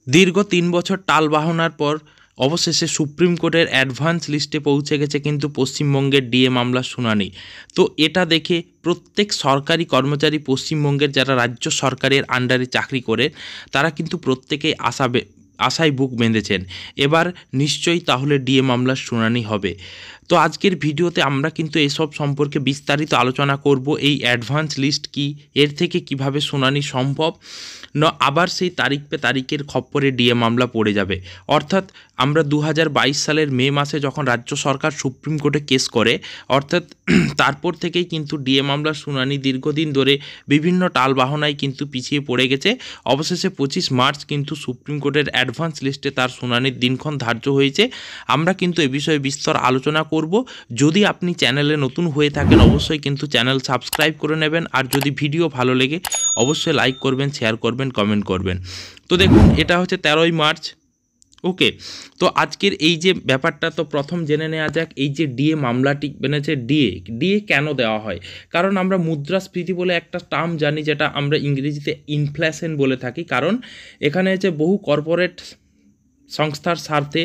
দীর্ঘ ৩ বছর টালবাহানার পর অবশেষে সুপ্রিম কোর্টের অ্যাডভান্স লিস্টে পৌঁছে গেছে কিন্তু পশ্চিমবঙ্গের ডিএ মামলার শুনানি। তো এটা দেখে প্রত্যেক সরকারি কর্মচারী পশ্চিমবঙ্গের যারা রাজ্য সরকারের আন্ডারে চাকরি করে তারা কিন্তু প্রত্যেকেই আশায় বুক বেঁধেছেন। এবার নিশ্চয়ই তাহলে ডিএ মামলার শুনানি হবে। তো আজকের ভিডিওতে আমরা কিন্তু এসব সম্পর্কে বিস্তারিত আলোচনা করব। এই অ্যাডভান্স লিস্ট কি, এর থেকে কিভাবে শুনানি সম্ভব, না আবার সেই তারিখের খপ্পরে ডিএ মামলা পড়ে যাবে। অর্থাৎ আমরা 2022 সালের মে মাসে যখন রাজ্য সরকার সুপ্রিম কোর্টে কেস করে, অর্থাৎ তারপর থেকেই কিন্তু ডিএ মামলার শুনানি দীর্ঘদিন ধরে বিভিন্ন টালবাহনায় কিন্তু পিছিয়ে পড়ে গেছে। অবশেষে 25 মার্চ কিন্তু সুপ্রিম কোর্টের অ্যাডভান্স লিস্টে তার শুনানির দিনক্ষণ ধার্য হয়েছে। আমরা কিন্তু এ বিষয়ে বিস্তর আলোচনা করব। যদি আপনি চ্যানেলে নতুন হয়ে থাকেন অবশ্যই কিন্তু চ্যানেল সাবস্ক্রাইব করে নেবেন, আর যদি ভিডিও ভালো লেগে অবশ্যই লাইক করবেন, শেয়ার করবেন, কমেন্ট করবেন। তো দেখুন, এটা হচ্ছে 13ই মার্চ। ওকে, তো আজকের এই যে ব্যাপারটা, তো প্রথম জেনে নেওয়া যাক এই যে ডিএ মামলাটি বেনেছে। ডিএ কেন দেওয়া হয়? কারণ আমরা মুদ্রাস্ফীতি বলে একটা টার্ম জানি, যেটা আমরা ইংরেজিতে ইনফ্লেশন বলে থাকি। কারণ এখানে হচ্ছে বহু কর্পোরেট সংস্থার স্বার্থে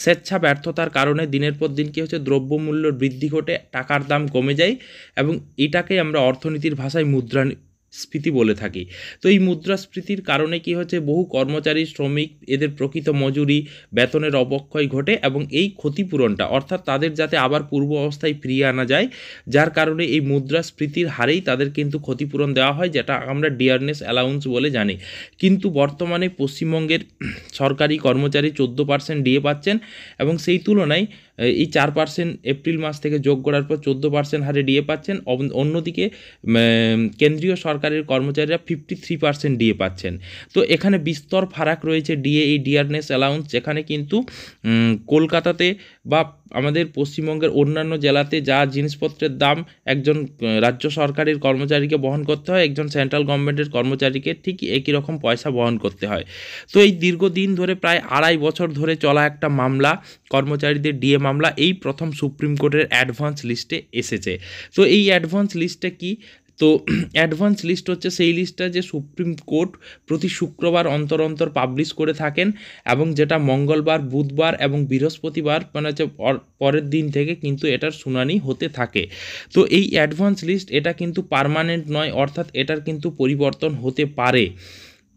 স্বেচ্ছা ব্যর্থতার কারণে দিনের পর দিন কী হচ্ছে, দ্রব্যমূল্যের বৃদ্ধি ঘটে, টাকার দাম কমে যায়, এবং এটাকে আমরা অর্থনীতির ভাষায় মুদ্রাস্ফীতি বলে থাকি। তো এই মুদ্রাস্ফীতির কারণে কি হচ্ছে, বহু কর্মচারী শ্রমিক এদের প্রকৃত মজুরি বেতনের অবক্ষয় ঘটে, এবং এই ক্ষতিপূরণটা অর্থাৎ তাদের যাতে আবার পূর্ব অবস্থায় ফিরিয়ে আনা যায়, যার কারণে এই মুদ্রাস্ফীতির হারেই তাদের কিন্তু ক্ষতিপূরণ দেওয়া হয়, যেটা আমরা ডিয়ারনেস অ্যালাউন্স বলে জানি। কিন্তু বর্তমানে পশ্চিমবঙ্গের সরকারি কর্মচারী 14% ডিএ পাচ্ছেন, এবং সেই তুলনায় এই 4% এপ্রিল মাস থেকে যোগ করার পর 14% হারে ডিএ পাচ্ছেন। অন্যদিকে কেন্দ্রীয় সরকারের কর্মচারীরা 53% ডিএ পাচ্ছেন। তো এখানে বিস্তর ফারাক রয়েছে ডিএ, এই ডিয়ারনেস অ্যালাউন্স, যেখানে কিন্তু কলকাতাতে বা আমাদের পশ্চিমবঙ্গের অন্যান্য জেলাতে যা জিনিসপত্রের দাম একজন রাজ্য সরকারের কর্মচারীকে বহন করতে হয়, একজন সেন্ট্রাল গভর্নমেন্টের কর্মচারীকে ঠিক একই রকম পয়সা বহন করতে হয়। তো এই দীর্ঘদিন ধরে প্রায় 2.5 বছর ধরে চলা একটা মামলা, কর্মচারীদের ডিএ মামলা, এই প্রথম সুপ্রিম কোর্টের অ্যাডভান্স লিস্টে এসেছে। তো এই অ্যাডভান্স লিস্টটা কি? তো অ্যাডভান্স লিস্ট হচ্ছে সেই লিস্টটা যে সুপ্রিম কোর্ট প্রতি শুক্রবার অন্তর অন্তর পাবলিশ করে থাকেন, এবং যেটা মঙ্গলবার, বুধবার এবং বৃহস্পতিবার মানে হচ্ছে পরের দিন থেকে কিন্তু এটার শুনানি হতে থাকে। তো এই অ্যাডভান্স লিস্ট এটা কিন্তু পার্মানেন্ট নয়, অর্থাৎ এটার কিন্তু পরিবর্তন হতে পারে।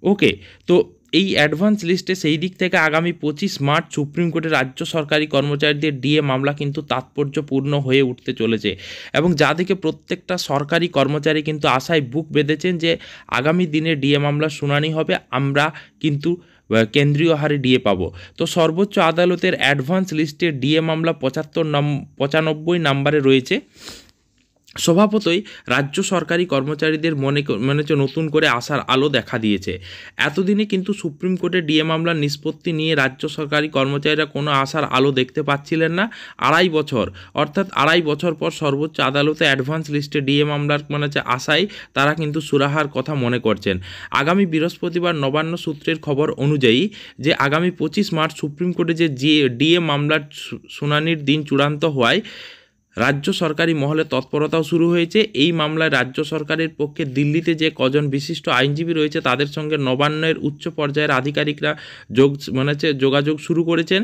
ওকে, তো এই অ্যাডভান্স লিস্টে সেই দিক থেকে আগামী 25 মার্চ সুপ্রিম কোর্টের রাজ্য সরকারি কর্মচারীদের ডিএ মামলা কিন্তু তাৎপর্যপূর্ণ হয়ে উঠতে চলেছে, এবং যা দেখে প্রত্যেকটা সরকারি কর্মচারী কিন্তু আশায় বুক বেঁধেছেন যে আগামী দিনে ডিএ মামলার শুনানি হবে, আমরা কিন্তু কেন্দ্রীয় হারে ডিএ পাবো। তো সর্বোচ্চ আদালতের অ্যাডভান্স লিস্টে ডিএ মামলা 95 নম্বরে রয়েছে। স্বভাবতই রাজ্য সরকারি কর্মচারীদের মনে হচ্ছে নতুন করে আশার আলো দেখা দিয়েছে। এতদিনে কিন্তু সুপ্রিম কোর্টে ডিএ মামলার নিষ্পত্তি নিয়ে রাজ্য সরকারি কর্মচারীরা কোনো আশার আলো দেখতে পাচ্ছিলেন না। 2.5 বছর, অর্থাৎ 2.5 বছর পর সর্বোচ্চ আদালতে অ্যাডভান্স লিস্টে ডিএ মামলার হচ্ছে আশায় তারা কিন্তু সুরাহার কথা মনে করছেন। আগামী বৃহস্পতিবার নবান্ন সূত্রের খবর অনুযায়ী যে আগামী 25 মার্চ সুপ্রিম কোর্টে যে ডিএ মামলার শুনানির দিন চূড়ান্ত হওয়ায় রাজ্য সরকারি মহলে তৎপরতাও শুরু হয়েছে। এই মামলায় রাজ্য সরকারের পক্ষে দিল্লিতে যে কজন বিশিষ্ট আইনজীবী রয়েছে তাদের সঙ্গে নবান্নের উচ্চ পর্যায়ের আধিকারিকরা যোগাযোগ শুরু করেছেন।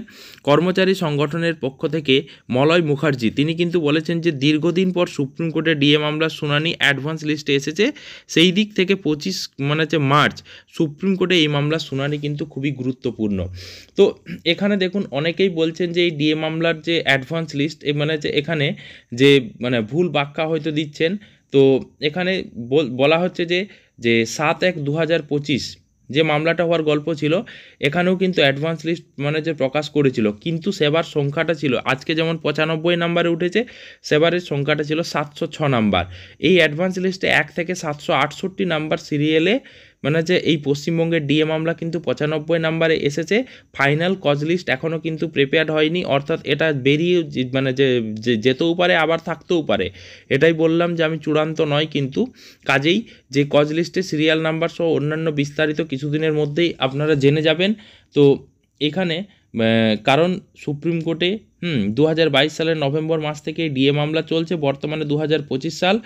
কর্মচারী সংগঠনের পক্ষ থেকে মলয় মুখার্জি তিনি কিন্তু বলেছেন যে দীর্ঘদিন পর সুপ্রিম কোর্টে ডিএ মামলার শুনানি অ্যাডভান্স লিস্টে এসেছে, সেই দিক থেকে 25 মার্চ সুপ্রিম কোর্টে এই মামলার শুনানি কিন্তু খুবই গুরুত্বপূর্ণ। তো এখানে দেখুন, অনেকেই বলছেন যে এই ডিএ মামলার যে অ্যাডভান্স লিস্ট যে এখানে যে ভুল ব্যাখ্যা হয়তো দিচ্ছেন। তো এখানে বলা হচ্ছে যে 7/1/2025 যে মামলাটা হওয়ার গল্প ছিল, এখানেও কিন্তু অ্যাডভান্স লিস্ট যে প্রকাশ করেছিল, কিন্তু সেবার সংখ্যাটা ছিল আজকে যেমন 95 নম্বরে উঠেছে, সেবারের সংখ্যাটা ছিল 706 নাম্বার। এই অ্যাডভান্স লিস্টে 1 থেকে 768 নাম্বার সিরিয়ালে এই পশ্চিমবঙ্গের ডিএ মামলা কিন্তু 95 নাম্বারে এসেছে। ফাইনাল কজ লিস্ট এখনও কিন্তু প্রিপেয়ার্ড হয়নি, অর্থাৎ এটা বেরিয়ে যেতেও পারে আবার থাকতেও পারে। এটাই বললাম যে আমি চূড়ান্ত নয়, কিন্তু কাজেই যে কজ লিস্টে সিরিয়াল নাম্বার সহ অন্যান্য বিস্তারিত কিছুদিনের মধ্যেই আপনারা জেনে যাবেন। তো এখানে কারণ সুপ্রিম কোর্টে 2022 সালের নভেম্বর মাস থেকে ডিএ মামলা চলছে, বর্তমানে 2025 সাল।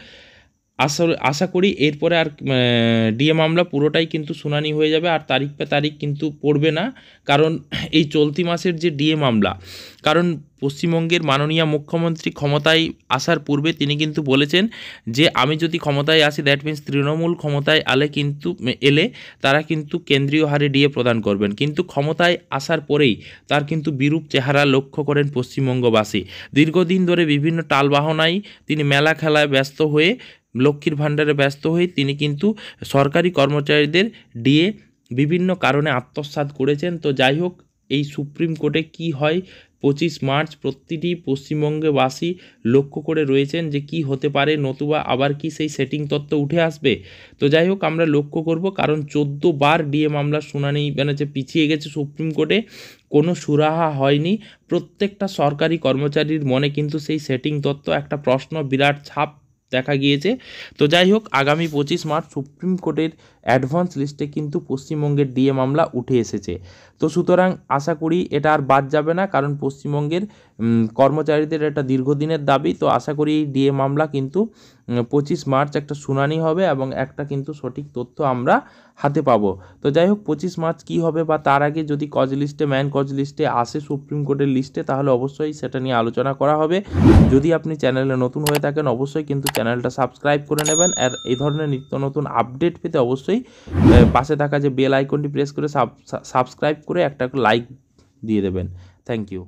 আশা করি এরপরে আর ডিএ মামলা পুরোটাই কিন্তু শুনানি হয়ে যাবে, আর তারিখ পে তারিখ কিন্তু পড়বে না। কারণ এই চলতি মাসের যে ডিএ মামলা, কারণ পশ্চিমবঙ্গের মাননীয় মুখ্যমন্ত্রী ক্ষমতায় আসার পূর্বে তিনি কিন্তু বলেছেন যে আমি যদি ক্ষমতায় আসি, দ্যাট মিন্স তৃণমূল ক্ষমতায় এলে তারা কিন্তু কেন্দ্রীয় হারে ডিএ প্রদান করবেন। কিন্তু ক্ষমতায় আসার পরেই তার কিন্তু বিরূপ চেহারা লক্ষ্য করেন পশ্চিমবঙ্গবাসী। দীর্ঘদিন ধরে বিভিন্ন টালবাহনায় তিনি মেলা খেলায় ব্যস্ত হয়ে, লক্ষ্মীর ভাণ্ডারে ব্যস্ত হয়ে তিনি কিন্তু সরকারি কর্মচারীদের ডিএ বিভিন্ন কারণে আত্মসাৎ করেছেন। তো যাই হোক, এই সুপ্রিম কোর্টে কি হয় 25 মার্চ প্রতিটি পশ্চিমবঙ্গবাসী লক্ষ্য করে রয়েছেন যে কি হতে পারে, নতুবা আবার কি সেই সেটিং তত্ত্ব উঠে আসবে। তো যাই হোক, আমরা লক্ষ্য করব, কারণ 14 বার ডিএ মামলার শুনানি যে পিছিয়ে গেছে সুপ্রিম কোর্টে, কোনো সুরাহা হয়নি। প্রত্যেকটা সরকারি কর্মচারীর মনে কিন্তু সেই সেটিং তত্ত্ব একটা প্রশ্ন, বিরাট ছাপ দেখা গিয়েছে। তো যাই হোক, আগামী 25 মার্চ সুপ্রিম কোর্টের অ্যাডভান্স লিস্টে কিন্তু পশ্চিমবঙ্গের ডিএ মামলা উঠে এসেছে। তো সুতরাং আশা করি এটা আর বাদ যাবে না, কারণ পশ্চিমবঙ্গের কর্মচারীদের এটা দীর্ঘদিনের দাবি। তো আশা করি এই ডিএ মামলা কিন্তু 25 মার্চ একটা শুনানি হবে এবং একটা কিন্তু সঠিক তথ্য আমরা হাতে পাবো। তো যাই হোক, 25 মার্চ কী হবে বা তার আগে যদি কজ লিস্টে, ম্যান কজ লিস্টে আসে সুপ্রিম কোর্টের লিস্টে, তাহলে অবশ্যই সেটা নিয়ে আলোচনা করা হবে। যদি আপনি চ্যানেলে নতুন হয়ে থাকেন, অবশ্যই কিন্তু চ্যানেলটা সাবস্ক্রাইব করে নেবেন। আর এই ধরনের নিত্য নতুন আপডেট পেতে অবশ্যই পাশে থাকা যে বেল আইকনটি প্রেস করে সাবস্ক্রাইব করে একটা লাইক দিয়ে দেবেন। Thank you.